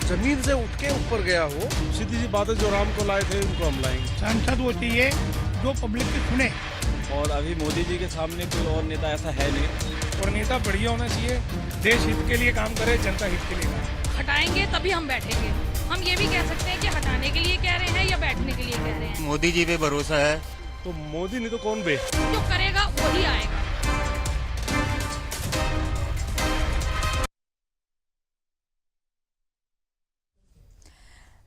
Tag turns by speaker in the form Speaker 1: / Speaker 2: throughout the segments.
Speaker 1: जमीन से उठ के ऊपर गया हो।
Speaker 2: सीधी सी बात है, जो राम को लाए थे उनको हम लाएंगे।
Speaker 3: सांसद वो चाहिए जो पब्लिक की सुने,
Speaker 4: और अभी मोदी जी के सामने कोई और नेता ऐसा है नहीं।
Speaker 3: और नेता बढ़िया होना चाहिए, देश हित के लिए काम करे, जनता हित के लिए काम।
Speaker 5: हटाएंगे तभी हम बैठेंगे। हम ये भी कह सकते हैं कि हटाने के लिए कह रहे हैं या बैठने के लिए कह रहे हैं।
Speaker 6: मोदी जी पे भरोसा है।
Speaker 2: तो मोदी नहीं तो कौन बे?
Speaker 5: जो करेगा वही आएगा।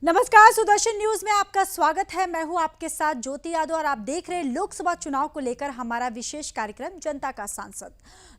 Speaker 7: नमस्कार, सुदर्शन न्यूज में आपका स्वागत है। मैं हूं आपके साथ ज्योति यादव और आप देख रहे हैं लोकसभा चुनाव को लेकर हमारा विशेष कार्यक्रम जनता का सांसद।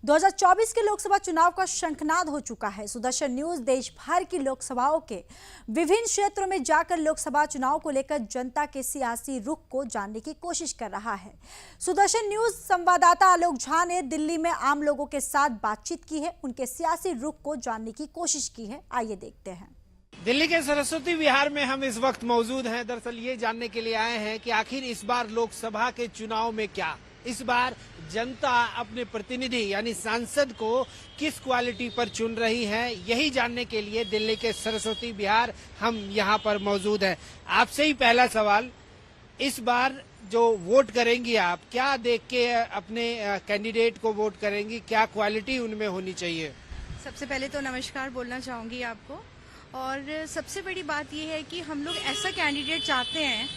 Speaker 7: 2024 के लोकसभा चुनाव का शंखनाद हो चुका है। सुदर्शन न्यूज देश भर की लोकसभाओं के विभिन्न क्षेत्रों में जाकर लोकसभा चुनाव को लेकर जनता के सियासी रुख को जानने की कोशिश कर रहा है। सुदर्शन न्यूज संवाददाता आलोक झा ने दिल्ली में आम लोगों के साथ बातचीत की है, उनके सियासी रुख को जानने की कोशिश की है। आइए देखते हैं।
Speaker 8: दिल्ली के सरस्वती विहार में हम इस वक्त मौजूद हैं। दरअसल ये जानने के लिए आए हैं कि आखिर इस बार लोकसभा के चुनाव में क्या, इस बार जनता अपने प्रतिनिधि यानी सांसद को किस क्वालिटी पर चुन रही है, यही जानने के लिए दिल्ली के सरस्वती विहार हम यहाँ पर मौजूद हैं। आपसे ही पहला सवाल, इस बार जो वोट करेंगी आप, क्या देख के अपने कैंडिडेट को वोट करेंगी, क्या क्वालिटी उनमें होनी चाहिए?
Speaker 9: सबसे पहले तो नमस्कार बोलना चाहूंगी आपको, और सबसे बड़ी बात यह है कि हम लोग ऐसा कैंडिडेट चाहते हैं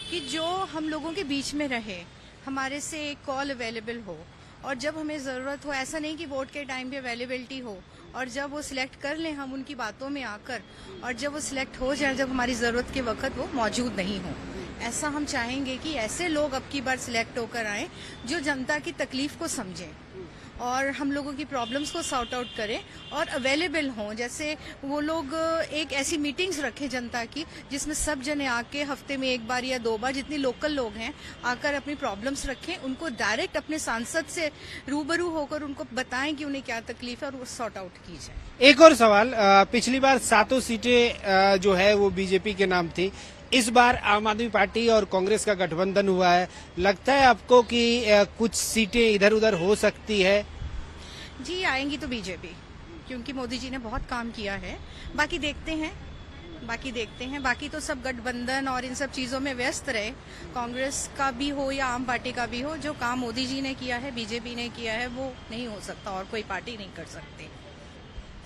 Speaker 9: कि जो हम लोगों के बीच में रहे, हमारे से कॉल अवेलेबल हो, और जब हमें ज़रूरत हो, ऐसा नहीं कि वोट के टाइम पे अवेलेबिलिटी हो और जब वो सिलेक्ट कर लें हम उनकी बातों में आकर, और जब वो सिलेक्ट हो जाए जब हमारी ज़रूरत के वक्त वो मौजूद नहीं हो। ऐसा हम चाहेंगे कि ऐसे लोग अब की बार सिलेक्ट होकर आएँ जो जनता की तकलीफ को समझें और हम लोगों की प्रॉब्लम्स को सॉर्ट आउट करें और अवेलेबल हों। जैसे वो लोग एक ऐसी मीटिंग्स रखें जनता की जिसमें सब जने आके हफ्ते में एक बार या 2 बार, जितने लोकल लोग हैं, आकर अपनी प्रॉब्लम्स रखें, उनको डायरेक्ट अपने सांसद से रूबरू होकर उनको बताएं कि उन्हें क्या तकलीफ है और वो सॉर्ट आउट की जाए।
Speaker 8: एक और सवाल, पिछली बार 7 सीटें जो है वो बीजेपी के नाम थी, इस बार आम आदमी पार्टी और कांग्रेस का गठबंधन हुआ है, लगता है आपको कि कुछ सीटें इधर उधर हो सकती है?
Speaker 9: जी आएंगी तो बीजेपी, क्योंकि मोदी जी ने बहुत काम किया है। बाकी देखते हैं। बाकी तो सब गठबंधन और इन सब चीजों में व्यस्त रहे, कांग्रेस का भी हो या आम पार्टी का भी हो। जो काम मोदी जी ने किया है, बीजेपी ने किया है, वो नहीं हो सकता और कोई पार्टी नहीं कर सकती।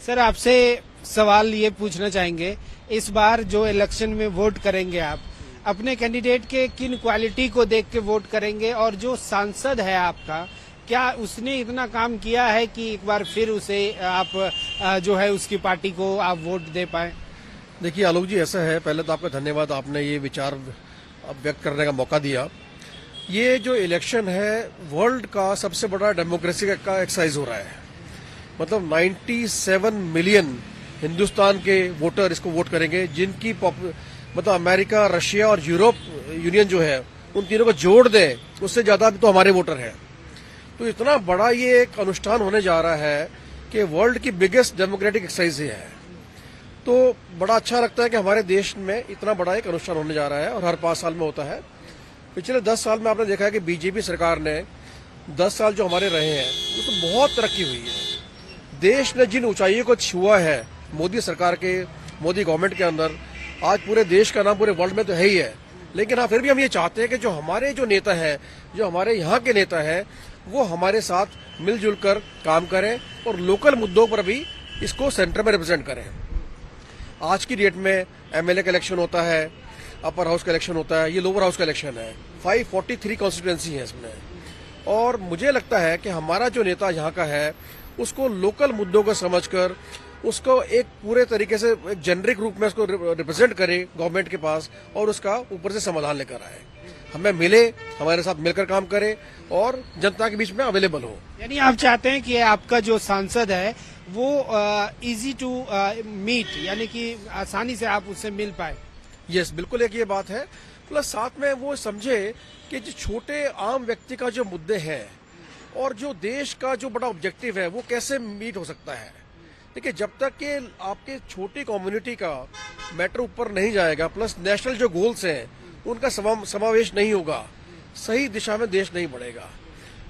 Speaker 8: सर, आपसे सवाल ये पूछना चाहेंगे, इस बार जो इलेक्शन में वोट करेंगे आप, अपने कैंडिडेट के किन क्वालिटी को देख के वोट करेंगे, और जो सांसद है आपका, क्या उसने इतना काम किया है कि एक बार फिर उसे आप जो है उसकी पार्टी को आप वोट दे पाए?
Speaker 1: देखिए आलोक जी, ऐसा है, पहले तो आपका धन्यवाद, आपने ये विचार व्यक्त करने का मौका दिया। ये जो इलेक्शन है वर्ल्ड का सबसे बड़ा डेमोक्रेसी का एक्सरसाइज हो रहा है। मतलब 97 मिलियन हिंदुस्तान के वोटर इसको वोट करेंगे, जिनकी मतलब अमेरिका, रशिया और यूरोप यूनियन जो है उन तीनों को जोड़ दे उससे ज्यादा तो हमारे वोटर हैं। तो इतना बड़ा ये एक अनुष्ठान होने जा रहा है कि वर्ल्ड की बिगेस्ट डेमोक्रेटिक एक्सरसाइज है। तो बड़ा अच्छा लगता है कि हमारे देश में इतना बड़ा एक अनुष्ठान होने जा रहा है और हर 5 साल में होता है। पिछले 10 साल में आपने देखा है कि बीजेपी सरकार ने 10 साल जो हमारे रहे हैं उसमें बहुत तरक्की हुई है। देश ने जिन ऊंचाइयों को छुआ है मोदी सरकार के, मोदी गवर्नमेंट के अंदर, आज पूरे देश का नाम पूरे वर्ल्ड में तो है ही है। लेकिन हाँ, फिर भी हम ये चाहते हैं कि जो हमारे जो नेता है, जो हमारे यहाँ के नेता है, वो हमारे साथ मिलजुल कर काम करें और लोकल मुद्दों पर भी इसको सेंटर में रिप्रेजेंट करें। आज की डेट में एमएलए का इलेक्शन होता है, अपर हाउस का इलेक्शन होता है, ये लोअर हाउस का इलेक्शन है। 543 कॉन्स्टिट्यूएंसी है इसमें, और मुझे लगता है कि हमारा जो नेता यहाँ का है उसको लोकल मुद्दों को समझकर उसको एक पूरे तरीके से एक जेनरिक रूप में उसको रिप्रेजेंट करे गवर्नमेंट के पास और उसका ऊपर से समाधान लेकर आए, हमें मिले, हमारे साथ मिलकर काम करे और जनता के बीच में अवेलेबल हो।
Speaker 8: यानी आप चाहते हैं कि आपका जो सांसद है वो इजी टू मीट, यानी कि आसानी से आप उससे मिल पाए?
Speaker 1: यस, बिल्कुल एक ये बात है। प्लस साथ में वो समझे कि जो छोटे आम व्यक्ति का जो मुद्दे हैं और जो देश का जो बड़ा ऑब्जेक्टिव है वो कैसे मीट हो सकता है। देखिए, जब तक कि आपके छोटी कम्युनिटी का मैटर ऊपर नहीं जाएगा, प्लस नेशनल जो गोल्स हैं उनका समावेश नहीं होगा, सही दिशा में देश नहीं बढ़ेगा।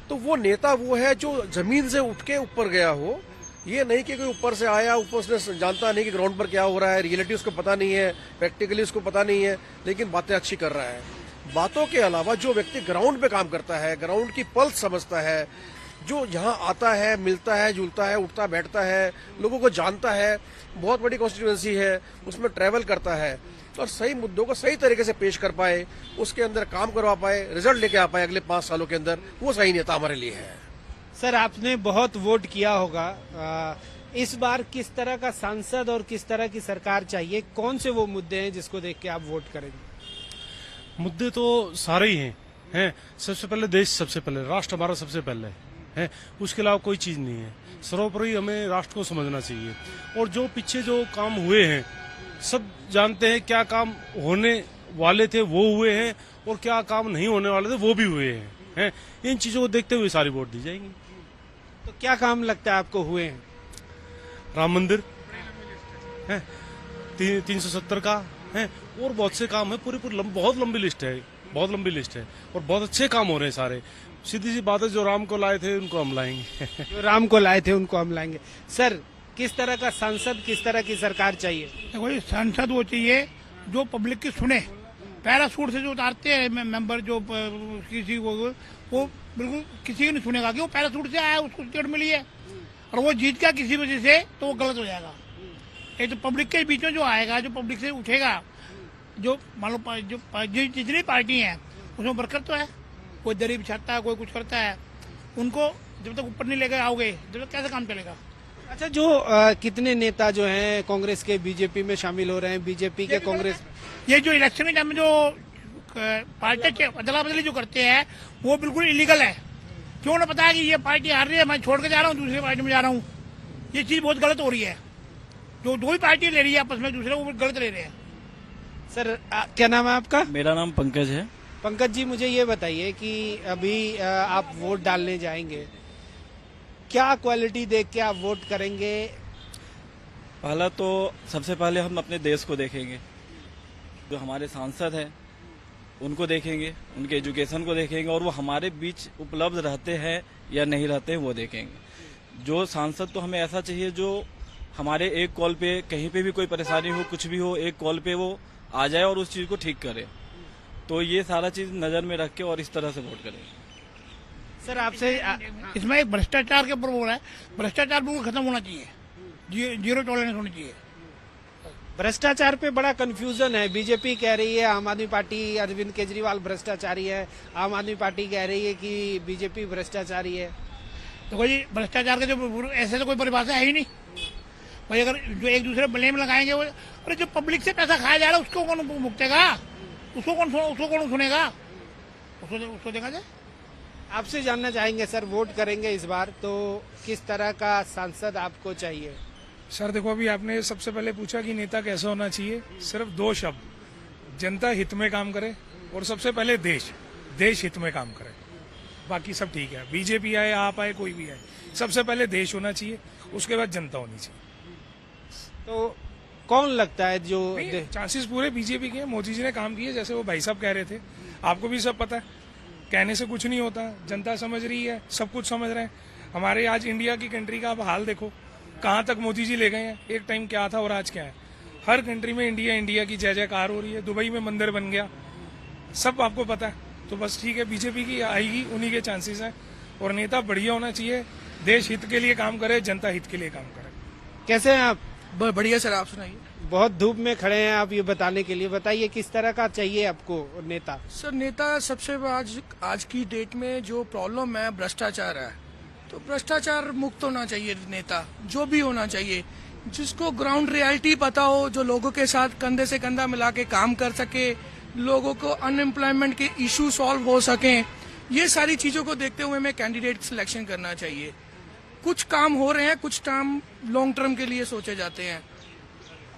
Speaker 1: तो वो नेता वो है जो जमीन से उठ के ऊपर गया हो, ये नहीं कि कोई ऊपर से आया, ऊपर से जानता नहीं कि ग्राउंड पर क्या हो रहा है, रियलिटी उसको पता नहीं है, प्रैक्टिकली उसको पता नहीं है, लेकिन बातें अच्छी कर रहा है। बातों के अलावा जो व्यक्ति ग्राउंड पे काम करता है, ग्राउंड की पल्स समझता है, जो यहाँ आता है, मिलता है, जुलता है, उठता बैठता है, लोगों को जानता है, बहुत बड़ी कॉन्स्टिट्यूएंसी है, उसमें ट्रैवल करता है और सही मुद्दों को सही तरीके से पेश कर पाए, उसके अंदर काम करवा पाए, रिजल्ट लेके आ पाए अगले 5 सालों के अंदर, वो सही नेता हमारे लिए है।
Speaker 8: सर, आपने बहुत वोट किया होगा, इस बार किस तरह का सांसद और किस तरह की सरकार चाहिए? कौन से वो मुद्दे हैं जिसको देख के आप वोट करेंगे?
Speaker 2: मुद्दे तो सारे ही हैं। सबसे पहले देश, सबसे पहले राष्ट्र हमारा सबसे पहले है, उसके अलावा कोई चीज नहीं है। सर्वोपरि हमें राष्ट्र को समझना चाहिए। और जो पीछे जो काम हुए हैं, सब जानते हैं क्या काम होने वाले थे वो हुए हैं, और क्या काम नहीं होने वाले थे वो भी हुए हैं। इन चीजों को देखते हुए सारी वोट दी जाएंगी।
Speaker 8: तो क्या काम लगता है आपको हुए हैं?
Speaker 2: राम मंदिर है, 370 का है, और बहुत से काम है। पूरी बहुत लंबी लिस्ट है, बहुत लंबी लिस्ट है, और बहुत अच्छे काम हो रहे हैं सारे। सीधी सी बात है, जो राम को लाए थे उनको हम लाएंगे।
Speaker 8: जो राम को लाए थे उनको हम लाएंगे। सर, किस तरह का सांसद, किस तरह की सरकार चाहिए?
Speaker 6: देखो, ये सांसद वो चाहिए जो पब्लिक की सुने। पैरासूट से जो उतारते हैं मेंबर, जो किसी को वो बिल्कुल किसी को नहीं सुनेगा कि वो पैरासूट से आया, उसको टिकट मिली है और वो जीत गया किसी वजह से, तो वो गलत हो जाएगा। ये तो पब्लिक के बीच में जो आएगा, जो पब्लिक से उठेगा, जो मान लो जो जितनी पार्टी है उसमें बरकत तो है। कोई दरी बिछाता है, कोई कुछ करता है, उनको जब तक ऊपर नहीं लेकर आओगे जब तक कैसे काम चलेगा?
Speaker 8: अच्छा, जो कितने नेता जो हैं कांग्रेस के बीजेपी में शामिल हो रहे हैं, बीजेपी के कांग्रेस,
Speaker 6: ये जो इलेक्शन के टाइम में जो पार्टी अदला बदली जो करते हैं वो बिल्कुल इलीगल है। क्यों ना पता है कि ये पार्टी हार रही है, मैं छोड़ के जा रहा हूँ, दूसरी पार्टी में जा रहा हूँ। ये चीज बहुत गलत हो रही है। जो दो ही पार्टी ले रही है आपस में, दूसरे को गलत ले रहे हैं।
Speaker 8: सर, क्या नाम है आपका?
Speaker 4: मेरा नाम पंकज है।
Speaker 8: पंकज जी, मुझे ये बताइए कि अभी आप वोट डालने जाएंगे, क्या क्वालिटी देख के आप वोट करेंगे?
Speaker 4: पहला तो सबसे पहले हम अपने देश को देखेंगे, जो हमारे सांसद हैं उनको देखेंगे, उनके एजुकेशन को देखेंगे, और वो हमारे बीच उपलब्ध रहते हैं या नहीं रहते हैं वो देखेंगे। जो सांसद तो हमें ऐसा चाहिए जो हमारे एक कॉल पे, कहीं पे भी कोई परेशानी हो, कुछ भी हो, एक कॉल पे वो आ जाए और उस चीज को ठीक करे। तो ये सारा चीज नजर में रख के और इस तरह से वोट करेंगे।
Speaker 8: सर, आपसे
Speaker 6: इसमें एक भ्रष्टाचार के ऊपर बोल रहा है, भ्रष्टाचार बिल्कुल खत्म होना चाहिए, जीरो टॉलरेंस होनी चाहिए।
Speaker 8: भ्रष्टाचार पे बड़ा कंफ्यूजन है। बीजेपी कह रही है, आम आदमी पार्टी, अरविंद केजरीवाल भ्रष्टाचारी है, आम आदमी पार्टी कह रही है कि बीजेपी भ्रष्टाचारी है।
Speaker 6: तो कोई भ्रष्टाचार के जो ऐसे तो कोई परिभाषा है ही नहीं भाई। अगर जो एक दूसरे ब्लेम लगाएंगे, वो अरे जो पब्लिक से पैसा खाया जा रहा है उसको कौन भुगतेगा? उसको कौन सुनेगा? उसको देखा जाए।
Speaker 8: आपसे जानना चाहेंगे सर, वोट करेंगे इस बार तो किस तरह का सांसद आपको चाहिए?
Speaker 3: सर देखो, अभी आपने सबसे पहले पूछा कि नेता कैसा होना चाहिए। सिर्फ 2 शब्द, जनता हित में काम करे और सबसे पहले देश हित में काम करे। बाकी सब ठीक है, बीजेपी आए, आप आए, कोई भी आए, सबसे पहले देश होना चाहिए, उसके बाद जनता होनी चाहिए।
Speaker 8: तो कौन लगता है जो
Speaker 3: चांसेस पूरे बीजेपी के हैं। मोदी जी ने काम किए, जैसे वो भाई साहब कह रहे थे, आपको भी सब पता है, कहने से कुछ नहीं होता, जनता समझ रही है, सब कुछ समझ रहे हैं। हमारे आज इंडिया की कंट्री का आप हाल देखो, कहाँ तक मोदी जी ले गए हैं। एक टाइम क्या था और आज क्या है। हर कंट्री में इंडिया की जय जयकार हो रही है, दुबई में मंदिर बन गया, सब आपको पता है। तो बस ठीक है, बीजेपी की आएगी, उन्हीं के चांसेस हैं। और नेता बढ़िया होना चाहिए, देश हित के लिए काम करे, जनता हित के लिए काम करे।
Speaker 8: कैसे हैं आप?
Speaker 10: बढ़िया सर, आप सुनाइए।
Speaker 8: बहुत धूप में खड़े हैं आप, ये बताने के लिए बताइए किस तरह का चाहिए आपको नेता?
Speaker 10: सर, नेता सबसे आज की डेट में जो प्रॉब्लम है भ्रष्टाचार है, तो भ्रष्टाचार मुक्त होना चाहिए नेता, जो भी होना चाहिए, जिसको ग्राउंड रियलिटी पता हो, जो लोगों के साथ कंधे से कंधा मिला के काम कर सके, लोगों को अनएम्प्लॉयमेंट के इशू सॉल्व हो सके। ये सारी चीजों को देखते हुए हमें कैंडिडेट सिलेक्शन करना चाहिए। कुछ काम हो रहे हैं, कुछ काम लॉन्ग टर्म के लिए सोचे जाते हैं।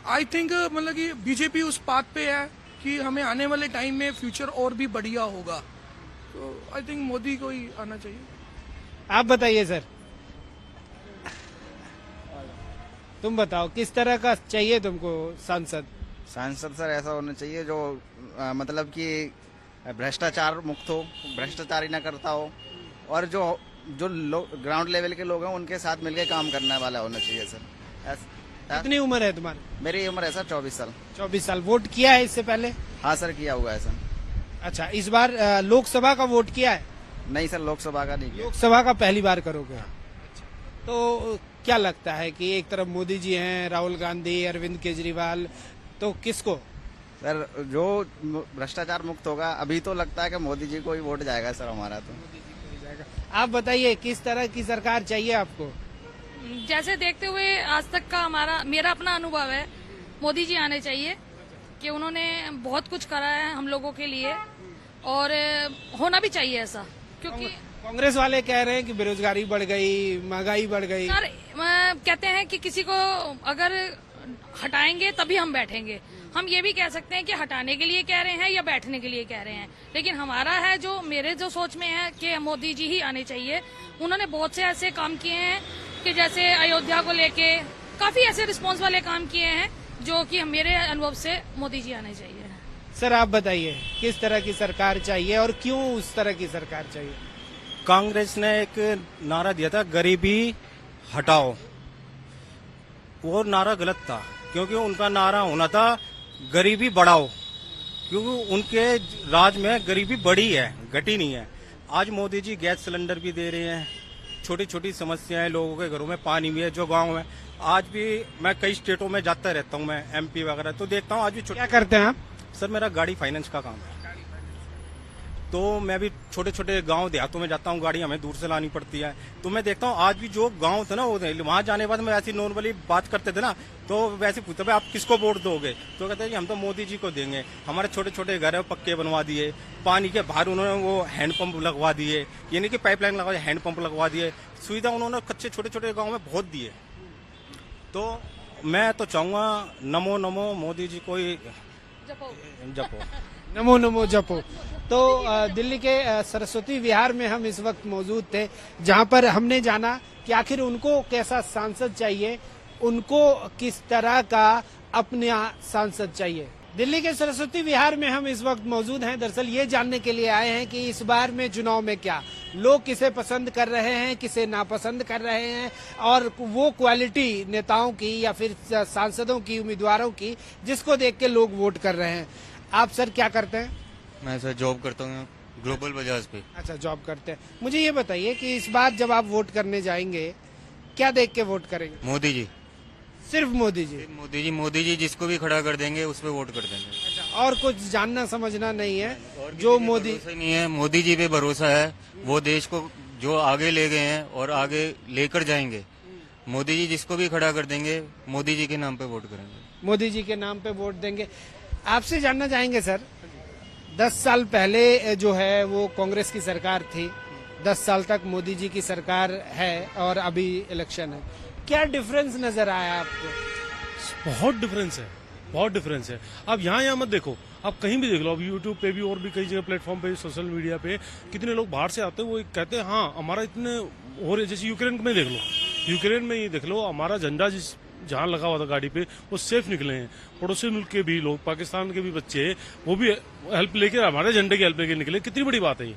Speaker 10: आई थिंक मतलब कि बीजेपी उस पाथ पे है कि हमें आने वाले टाइम में फ्यूचर और भी बढ़िया होगा। तो आई थिंक मोदी को ही आना चाहिए।
Speaker 8: आप बताइए सर, तुम बताओ किस तरह का चाहिए तुमको सांसद?
Speaker 11: सांसद सर ऐसा होना चाहिए जो मतलब कि भ्रष्टाचार मुक्त हो, भ्रष्टाचारी न करता हो, और जो जो ग्राउंड लेवल के लोग हैं उनके साथ मिलकर काम करने वाला होना चाहिए सर।
Speaker 8: कितनी उम्र है तुम्हारी?
Speaker 11: मेरी उम्र है सर 24 साल।
Speaker 8: 24 साल। वोट किया है इससे पहले?
Speaker 11: हाँ सर, किया हुआ है सर।
Speaker 8: अच्छा, इस बार लोकसभा का वोट किया है?
Speaker 11: नहीं सर, लोकसभा का नहीं किया।
Speaker 8: लोकसभा का पहली बार करोगे? तो क्या लगता है कि एक तरफ मोदी जी हैं, राहुल गांधी, अरविंद केजरीवाल, तो किसको?
Speaker 11: सर जो भ्रष्टाचार मुक्त होगा, अभी तो लगता है कि मोदी जी को ही वोट जाएगा सर हमारा तो।
Speaker 8: आप बताइए किस तरह की सरकार चाहिए आपको?
Speaker 5: जैसे देखते हुए आज तक का मेरा अपना अनुभव है, मोदी जी आने चाहिए कि उन्होंने बहुत कुछ करा है हम लोगों के लिए और होना भी चाहिए ऐसा, क्योंकि
Speaker 8: कांग्रेस वाले कह रहे हैं कि बेरोजगारी बढ़ गई, महंगाई बढ़ गई।
Speaker 5: सर कहते हैं कि किसी को अगर हटाएंगे तभी हम बैठेंगे। हम ये भी कह सकते हैं कि हटाने के लिए कह रहे हैं या बैठने के लिए कह रहे हैं, लेकिन हमारा है जो मेरे जो सोच में है कि मोदी जी ही आने चाहिए। उन्होंने बहुत से ऐसे काम किए हैं कि जैसे अयोध्या को लेके काफी ऐसे रिस्पांस वाले काम किए हैं जो कि मेरे अनुभव से मोदी जी आने चाहिए।
Speaker 8: सर आप बताइए किस तरह की सरकार चाहिए और क्यों उस तरह की सरकार चाहिए?
Speaker 12: कांग्रेस ने एक नारा दिया था, गरीबी हटाओ। वो नारा गलत था, क्योंकि उनका नारा होना था गरीबी बढ़ाओ, क्योंकि उनके राज में गरीबी बढ़ी है, घटी नहीं है। आज मोदी जी गैस सिलेंडर भी दे रहे हैं, छोटी छोटी समस्याएं लोगों के घरों में, पानी भी है जो गांव में। आज भी मैं कई स्टेटों में जाता रहता हूं, मैं MP वगैरह, तो देखता हूं आज भी।
Speaker 8: क्या करते हैं आप?
Speaker 12: सर मेरा गाड़ी फाइनेंस का काम है, तो मैं भी छोटे छोटे गांव देहातों में जाता हूँ, गाड़ी हमें दूर से लानी पड़ती है। तो मैं देखता हूँ आज भी जो गांव थे ना, वहां जाने के बाद मैं ऐसी नॉर्मली बात करते थे ना, तो वैसे पूछते भाई आप किसको वोट दोगे, तो कहते हैं कि हम तो मोदी जी को देंगे। हमारे छोटे छोटे घर है पक्के बनवा दिए, पानी के बाहर उन्होंने वो हैंडपंप लगवा दिए, यानी कि पाइपलाइन लगवा दिए, हैंडपंप लगवा दिए, सुविधा उन्होंने कच्चे छोटे छोटे गाँव में बहुत दिए। तो मैं तो चाहूंगा नमो नमो मोदी जी को ही जपो,
Speaker 8: नमो नमो जपो। तो दिल्ली के सरस्वती विहार में हम इस वक्त मौजूद थे, जहां पर हमने जाना कि आखिर उनको कैसा सांसद चाहिए, उनको किस तरह का अपना सांसद चाहिए। दिल्ली के सरस्वती विहार में हम इस वक्त मौजूद हैं। दरअसल ये जानने के लिए आए हैं कि इस बार में चुनाव में क्या लोग किसे पसंद कर रहे हैं, किसे नापसंद कर रहे हैं, और वो क्वालिटी नेताओं की या फिर सांसदों की, उम्मीदवारों की, जिसको देख के लोग वोट कर रहे हैं। आप सर क्या करते हैं?
Speaker 13: मैं सर जॉब करता हूँ ग्लोबल बजाज पे।
Speaker 8: अच्छा, जॉब करते हैं। मुझे ये बताइए कि इस बार जब आप वोट करने जाएंगे क्या देख के वोट करेंगे?
Speaker 13: मोदी जी।
Speaker 8: सिर्फ मोदी जी?
Speaker 13: मोदी जी जिसको भी खड़ा कर देंगे उस पे वोट कर देंगे।
Speaker 8: अच्छा, और कुछ जानना समझना नहीं है? जो मोदी
Speaker 13: नहीं है, मोदी जी पे भरोसा है, वो देश को जो आगे ले गए हैं और आगे लेकर जाएंगे। मोदी जी जिसको भी खड़ा कर देंगे, मोदी जी के नाम पे वोट करेंगे।
Speaker 8: मोदी जी के नाम पे वोट देंगे। आपसे जानना चाहेंगे सर, 10 साल पहले जो है वो कांग्रेस की सरकार थी, 10 साल तक मोदी जी की सरकार है और अभी इलेक्शन है, क्या डिफरेंस नजर आया आपको?
Speaker 2: बहुत डिफरेंस है, बहुत डिफरेंस है। अब यहाँ मत देखो, आप कहीं भी देख लो, अब यूट्यूब पे भी और भी कई जगह प्लेटफॉर्म पे, सोशल मीडिया पे कितने लोग बाहर से आते हैं, वो कहते हैं हाँ हमारा इतने हो रहे। जैसे यूक्रेन में देख लो, यूक्रेन में ये देख लो, हमारा झंडा जिस जहाँ लगा हुआ था गाड़ी पे वो सेफ निकले हैं। पड़ोसी मुल्क के भी लोग, पाकिस्तान के भी बच्चे, वो भी हेल्प लेकर हमारे झंडे की हेल्प लेकर निकले। कितनी बड़ी बात है ये,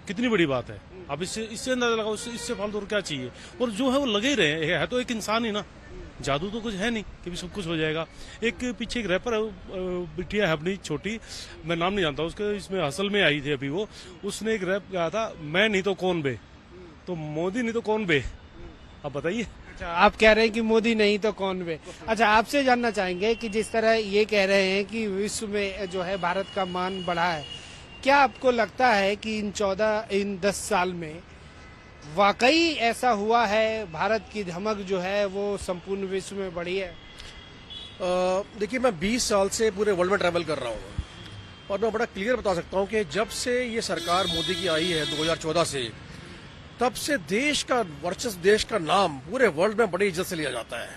Speaker 2: कितनी बड़ी बात है। अब इससे अंदाजा लगाओ, इससे फालतू और क्या चाहिए। और जो है वो लगे ही रहे, है तो एक इंसान ही ना, जादू तो कुछ है नहीं कि भी सब कुछ हो जाएगा। एक पीछे एक रैपर है, बिटिया है अपनी छोटी, मैं नाम नहीं जानता उसके, इसमें हसल में आई थी अभी वो, उसने एक रैप गाया था, मैं नहीं तो कौन बे, तो मोदी नहीं तो कौन बे। अब बताइए।
Speaker 8: अच्छा, आप कह रहे हैं कि मोदी नहीं तो कौन बे। अच्छा, आपसे जानना चाहेंगे कि जिस तरह ये कह रहे हैं कि विश्व में जो है भारत का मान बढ़ा है, क्या आपको लगता है कि इन 10 साल में वाकई ऐसा हुआ है, भारत की धमक जो है वो संपूर्ण विश्व में बढ़ी है?
Speaker 1: देखिए, मैं 20 साल से पूरे वर्ल्ड में ट्रैवल कर रहा हूँ और मैं बड़ा क्लियर बता सकता हूँ कि जब से ये सरकार मोदी की आई है 2014 से, तब से देश का वर्चस्व, देश का नाम पूरे वर्ल्ड में बड़ी इज्जत से लिया जाता है।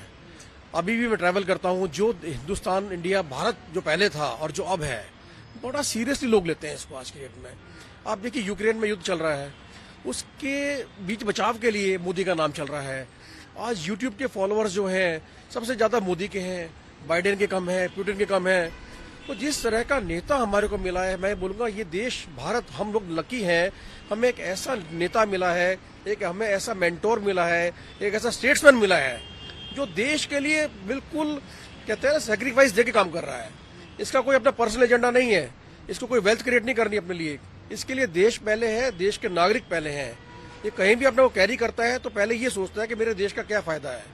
Speaker 1: अभी भी मैं ट्रैवल करता हूँ, जो हिंदुस्तान, इंडिया, भारत जो पहले था और जो अब है, बड़ा सीरियसली लोग लेते हैं इसको आज के डेट में। आप देखिए, यूक्रेन में युद्ध चल रहा है, उसके बीच बचाव के लिए मोदी का नाम चल रहा है। आज यूट्यूब के फॉलोअर्स जो हैं सबसे ज्यादा मोदी के हैं, बाइडेन के कम है, पुतिन के कम है। तो जिस तरह का नेता हमारे को मिला है, मैं बोलूंगा ये देश भारत, हम लोग लकी हैं, हमें एक ऐसा नेता मिला है, एक हमें ऐसा मेंटोर मिला है, एक ऐसा स्टेट्समैन मिला है जो देश के लिए बिल्कुल कहते हैं ना सैक्रिफाइस दे के काम कर रहा है। इसका कोई अपना पर्सनल एजेंडा नहीं है, इसको कोई वेल्थ क्रिएट नहीं करनी अपने लिए, इसके लिए देश पहले है, देश के नागरिक पहले हैं। ये कहीं भी अपने को कैरी करता है तो पहले ये सोचता है कि मेरे देश का क्या फायदा है।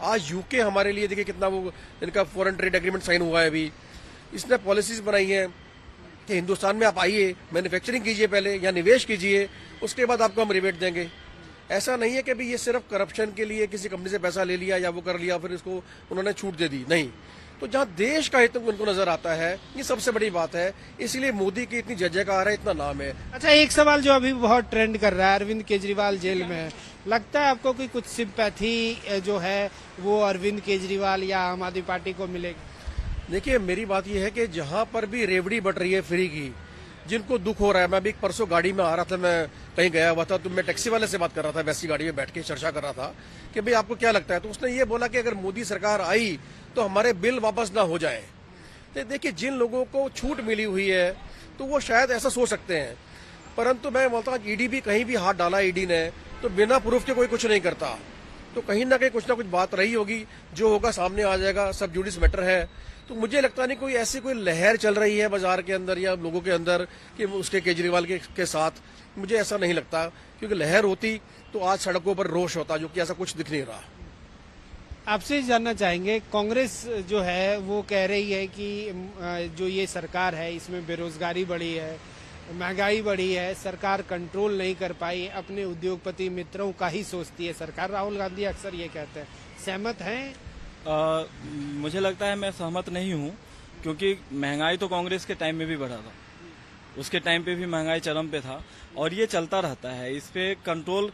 Speaker 1: आज यूके हमारे लिए देखिए कितना वो इनका फॉरेन ट्रेड एग्रीमेंट साइन हुआ है, अभी इसने पॉलिसीज बनाई है कि हिंदुस्तान में आप आइए, मैन्युफैक्चरिंग कीजिए पहले या निवेश कीजिए, उसके बाद आपको हम रिबेट देंगे। ऐसा नहीं है कि भाई ये सिर्फ करप्शन के लिए किसी कंपनी से पैसा ले लिया या वो कर लिया फिर इसको उन्होंने छूट दे दी, नहीं। तो जहाँ देश का हित उनको नजर आता है, ये सबसे बड़ी बात है, इसीलिए मोदी की इतनी जय-जयकार है, इतना नाम है।
Speaker 8: अच्छा, एक सवाल जो अभी बहुत ट्रेंड कर रहा है, अरविंद केजरीवाल जेल में है, लगता है आपको कि कुछ सिंपैथी जो है वो अरविंद केजरीवाल या आम आदमी पार्टी को मिलेगी?
Speaker 1: देखिए मेरी बात यह है कि जहां पर भी रेवड़ी बट रही है फ्री की, जिनको दुख हो रहा है, मैं भी परसों गाड़ी में आ रहा था, मैं कहीं गया हुआ था तो मैं टैक्सी वाले से बात कर रहा था, वैसी गाड़ी में बैठ के चर्चा कर रहा था कि भाई आपको क्या लगता है, तो उसने ये बोला कि अगर मोदी सरकार आई तो हमारे बिल वापस ना हो जाए। तो देखिए जिन लोगों को छूट मिली हुई है तो वो शायद ऐसा सोच सकते हैं, परंतु मैं बोलता हूँ ईडी भी कहीं भी हाथ डाला ईडी ने तो बिना प्रूफ के कोई कुछ नहीं करता, तो कहीं ना कहीं कुछ ना कुछ बात रही होगी, जो होगा सामने आ जाएगा, सब जुडिस मैटर है। तो मुझे लगता नहीं कोई ऐसी कोई लहर चल रही है बाजार के अंदर या लोगों के अंदर कि उसके केजरीवाल के साथ, मुझे ऐसा नहीं लगता, क्योंकि लहर होती तो आज सड़कों पर रोष होता, जो कि ऐसा कुछ दिख नहीं रहा।
Speaker 8: आपसे जानना चाहेंगे, कांग्रेस जो है वो कह रही है कि जो ये सरकार है इसमें बेरोजगारी बढ़ी है, महंगाई बढ़ी है, सरकार कंट्रोल नहीं कर पाई, अपने उद्योगपति मित्रों का ही सोचती है सरकार। राहुल गांधी अक्सर ये कहते हैं, सहमत हैं?
Speaker 4: मुझे लगता है मैं सहमत नहीं हूँ, क्योंकि महंगाई तो कांग्रेस के टाइम में भी बढ़ा था, उसके टाइम पे भी महंगाई चरम पे था और ये चलता रहता है। इस पे कंट्रोल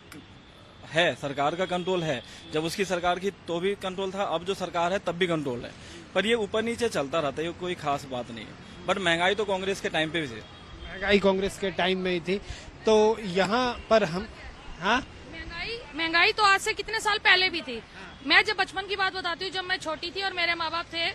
Speaker 4: है, सरकार का कंट्रोल है, जब उसकी सरकार की तो भी कंट्रोल था, अब जो सरकार है तब भी कंट्रोल है, पर ये ऊपर नीचे चलता रहता है, ये कोई खास बात नहीं है। बट महंगाई तो कांग्रेस के टाइम पे भी थी,
Speaker 8: महंगाई कांग्रेस के टाइम में ही थी। तो यहाँ पर हम
Speaker 5: महंगाई तो आज से कितने साल पहले भी थी। मैं जब बचपन की बात बताती हूँ, जब मैं छोटी थी और मेरे माँ बाप थे,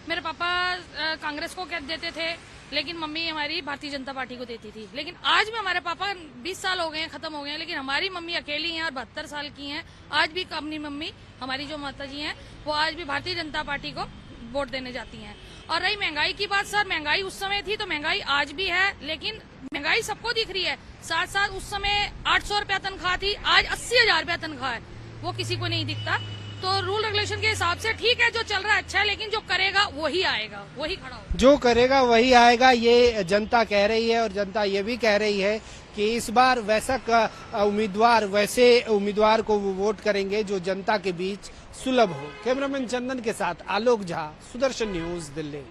Speaker 5: मेरे पापा कांग्रेस को देते थे लेकिन मम्मी हमारी भारतीय जनता पार्टी को देती थी। लेकिन आज भी हमारे पापा 20 साल हो गए हैं, खत्म हो गए हैं, लेकिन हमारी मम्मी अकेली हैं और 72 साल की हैं। आज भी अपनी मम्मी, हमारी जो माता जी हैं, वो आज भी भारतीय जनता पार्टी को वोट देने जाती हैं। और रही महंगाई की बात, सर महंगाई उस समय थी तो महंगाई आज भी है, लेकिन महंगाई सबको दिख रही है। साथ साथ उस समय 800 रुपया तनख्वाह थी, आज 80,000 रुपया तनख्वाह है, वो किसी को नहीं दिखता। तो रूल रेगुलेशन के हिसाब से ठीक है, जो चल रहा है अच्छा है, लेकिन जो करेगा वही आएगा, वही खड़ा होगा।
Speaker 8: जो करेगा वही आएगा, ये जनता कह रही है। और जनता ये भी कह रही है कि इस बार वैसे उम्मीदवार को वो वोट करेंगे जो जनता के बीच सुलभ हो। कैमरामैन चंदन के साथ आलोक झा, सुदर्शन न्यूज, दिल्ली।